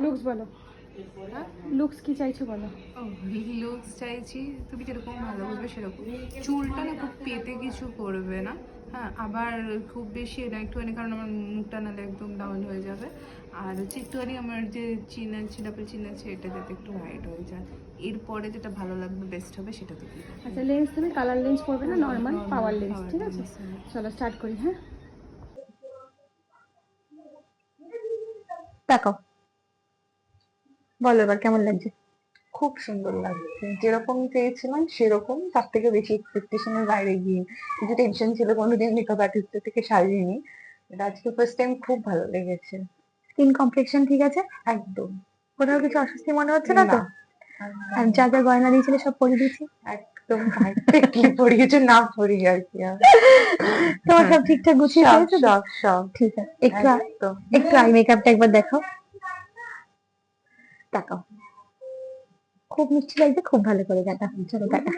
Looks বলো, looks কি চাইছো বলো। ও লুকস চাইছি, তুমি যেরকম ভালো বুঝবে সেরকম। চুলটা না খুব পেতে কিছু করবে না, হ্যাঁ, আবার খুব বেশি না একটুখানি, কারণ আমার মুখটা নাহলে একদম ডাউন হয়ে যাবে। আর হচ্ছে একটুখানি আমার যে চিন চিনাপের চিন আছে এটা যাতে একটু হোয়াইট হয়ে যায়। এরপরে যেটা ভালো লাগবে বেস্ট হবে সেটা দেখি। আচ্ছা লেন্স তুমি কালার লেন্স পরবে না নর্মাল পাওয়ার লেন্স, ঠিক আছে? চলো স্টার্ট করি। হ্যাঁ তাকাও, বলো এবার কেমন লাগছে? খুব সুন্দর লাগছে, যেরকম চেয়েছিলাম সেরকম, তার থেকে বেশি এক্সপেকটেশনের বাইরে গিয়ে কিছু টেনশন ছিল, কোনোদিন মেকআপ আর্টিস্টের থেকে সাজিনি, এটা আজকে ফার্স্ট টাইম খুব ভালো লেগেছে। স্কিন কমপ্লেকশন ঠিক আছে? একদম কোথাও কিছু অস্বস্তি মনে হচ্ছে না তো? না, আর যা যা গয়না দিয়েছিলে সব পরে দিয়েছি? একদম পারফেক্টলি পরিয়েছে, না পরি আর কি আর। তোমার সব ঠিকঠাক গুছিয়ে সব পেয়েছো তো? সব সব ঠিক আছে, একটু একদম। একটু আই মেকআপটা একবার দেখাও, তাকাও। খুব মিষ্টি লাগছে, খুব ভালো করে দেখা। চলো টাটা।